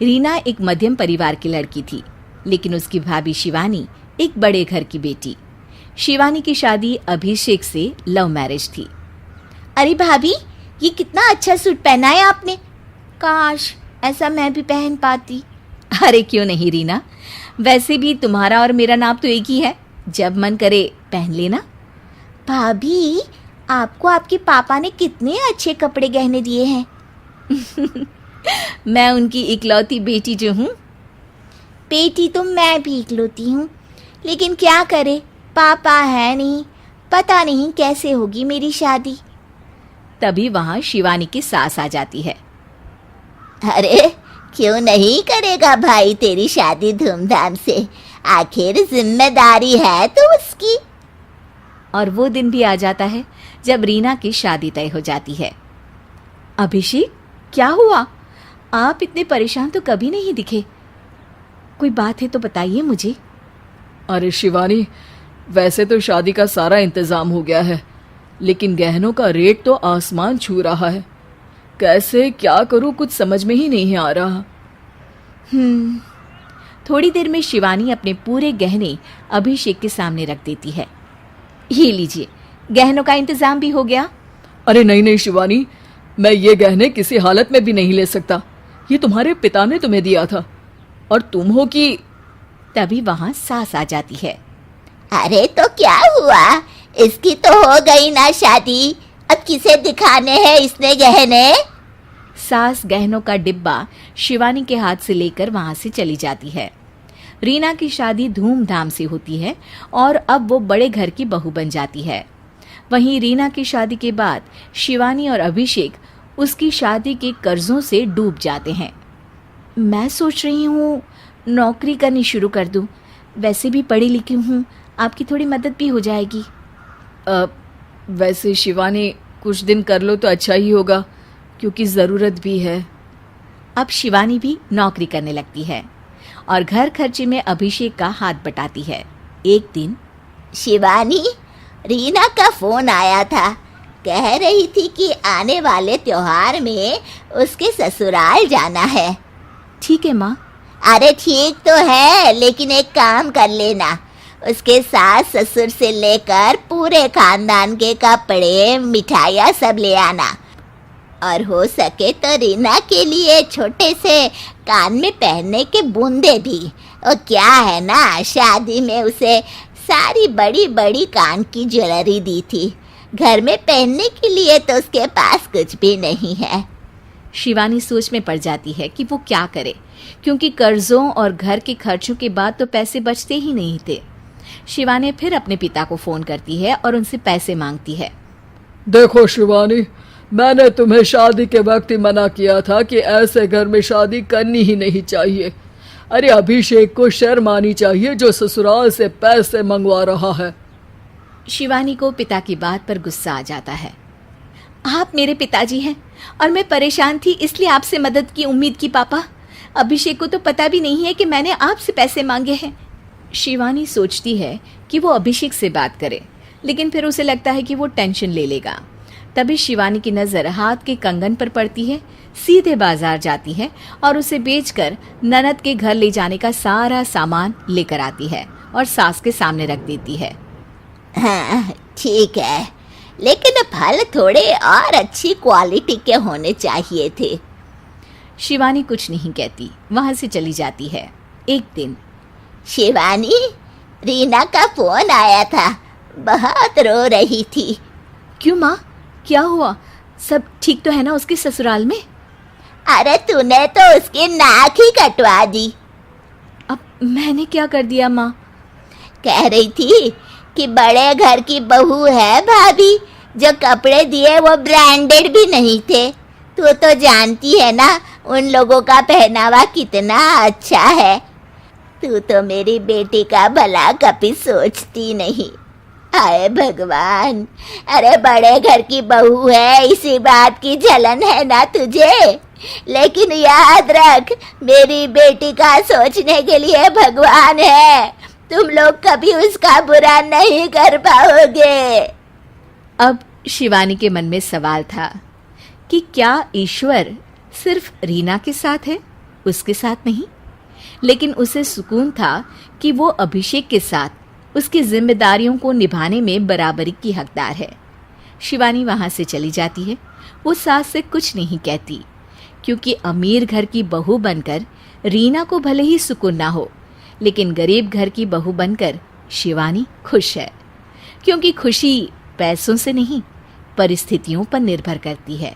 रीना एक मध्यम परिवार की लड़की थी, लेकिन उसकी भाभी शिवानी एक बड़े घर की बेटी। शिवानी की शादी अभिषेक से लव मैरिज थी। अरे भाभी, ये कितना अच्छा सूट पहना है आपने। काश ऐसा मैं भी पहन पाती। अरे क्यों नहीं रीना, वैसे भी तुम्हारा और मेरा नाम तो एक ही है, जब मन करे पहन लेना। भाभी, आपको आपके पापा ने कितने अच्छे कपड़े गहने दिए हैं। मैं उनकी इकलौती बेटी जो हूँ। बेटी तो मैं भी इकलौती हूँ, लेकिन क्या करे, पापा है नहीं, पता नहीं कैसे होगी मेरी शादी। तभी वहाँ शिवानी की सास आ जाती है। अरे क्यों नहीं करेगा भाई तेरी शादी धूमधाम से, आखिर जिम्मेदारी है तो उसकी। और वो दिन भी आ जाता है जब रीना की शादी तय हो जाती है। अभिषेक, क्या हुआ? आप इतने परेशान तो कभी नहीं दिखे। कोई बात है तो बताइए मुझे। अरे शिवानी, वैसे तो शादी का सारा इंतजाम हो गया है, लेकिन गहनों का रेट तो आसमान छू रहा है। कैसे क्या करूं, कुछ समझ में ही नहीं आ रहा। थोड़ी देर में शिवानी अपने पूरे गहने अभिषेक के सामने रख देती है। ये लीजिए, गहनों का इंतजाम भी हो गया। अरे नहीं नहीं शिवानी, मैं ये गहने किसी हालत में भी नहीं ले सकता। ये तुम्हारे पिता ने तुम्हें दिया था, और तुम हो कि। तभी वहां सास आ जाती है। अरे तो क्या हुआ, इसकी तो हो गई ना शादी, अब किसे दिखाने हैं इसने गहने। सास गहनों का डिब्बा शिवानी के हाथ से लेकर वहां से चली जाती है। रीना की शादी धूमधाम से होती है और अब वो बड़े घर की बहू बन जाती है। वहीं रीना की शादी के बाद शिवानी और अभिषेक उसकी शादी के कर्जों से डूब जाते हैं। मैं सोच रही हूँ नौकरी करनी शुरू कर दूँ, वैसे भी पढ़ी लिखी हूँ, आपकी थोड़ी मदद भी हो जाएगी। वैसे शिवानी, कुछ दिन कर लो तो अच्छा ही होगा, क्योंकि ज़रूरत भी है। अब शिवानी भी नौकरी करने लगती है और घर खर्चे में अभिषेक का हाथ बटाती है। एक दिन शिवानी, रीना का फोन आया था, कह रही थी कि आने वाले त्योहार में उसके ससुराल जाना है। ठीक है माँ। अरे ठीक तो है, लेकिन एक काम कर लेना, उसके सास ससुर से लेकर पूरे खानदान के कपड़े मिठाइयाँ सब ले आना, और हो सके तो रीना के लिए छोटे से कान में पहनने के बूंदे भी। और क्या है ना, शादी में उसे सारी बड़ी बड़ी कान की ज्वेलरी दी थी, घर में पहनने के लिए तो उसके पास कुछ भी नहीं है। शिवानी सोच में पड़ जाती है कि वो क्या करे, क्योंकि कर्जों और घर के खर्चों के बाद तो पैसे बचते ही नहीं थे। शिवानी फिर अपने पिता को फोन करती है और उनसे पैसे मांगती है। देखो शिवानी, मैंने तुम्हें शादी के वक्त ही मना किया था कि ऐसे घर में शादी करनी ही नहीं चाहिए। अरे अभिषेक को शर्म आनी चाहिए जो ससुराल से पैसे मंगवा रहा है। शिवानी को पिता की बात पर गुस्सा आ जाता है। आप मेरे पिताजी हैं और मैं परेशान थी, इसलिए आपसे मदद की उम्मीद की पापा। अभिषेक को तो पता भी नहीं है कि मैंने आपसे पैसे मांगे हैं। शिवानी सोचती है कि वो अभिषेक से बात करे, लेकिन फिर उसे लगता है कि वो टेंशन ले लेगा। तभी शिवानी की नज़र हाथ के कंगन पर पड़ती है। सीधे बाजार जाती है और उसे बेचकर ननद के घर ले जाने का सारा सामान लेकर आती है और सास के सामने रख देती है। हाँ ठीक है, लेकिन फल थोड़े और अच्छी क्वालिटी के होने चाहिए थे। शिवानी कुछ नहीं कहती, वहां से चली जाती है। एक दिन शिवानी, रीना का फोन आया था, बहुत रो रही थी। क्यों माँ, क्या हुआ? सब ठीक तो है ना उसके ससुराल में? अरे तूने तो उसकी नाक ही कटवा दी। अब मैंने क्या कर दिया माँ? कह रही थी कि बड़े घर की बहू है भाभी, जो कपड़े दिए वो ब्रांडेड भी नहीं थे। तू तो जानती है ना उन लोगों का पहनावा कितना अच्छा है। तू तो मेरी बेटी का भला कभी सोचती नहीं। हाय भगवान, अरे बड़े घर की बहू है, इसी बात की जलन है ना तुझे? लेकिन याद रख, मेरी बेटी का सोचने के लिए भगवान है, तुम लोग कभी उसका बुरा नहीं कर पाओगे। अब शिवानी के मन में सवाल था कि क्या ईश्वर सिर्फ रीना के साथ है, उसके साथ नहीं, लेकिन उसे सुकून था कि वो अभिषेक के साथ उसकी जिम्मेदारियों को निभाने में बराबरी की हकदार है। शिवानी वहां से चली जाती है। वो सास से कुछ नहीं कहती, क्योंकि अमीर घर की बहू बनकर रीना को भले ही सुकून ना हो, लेकिन गरीब घर की बहू बनकर शिवानी खुश है, क्योंकि खुशी पैसों से नहीं परिस्थितियों पर निर्भर करती है।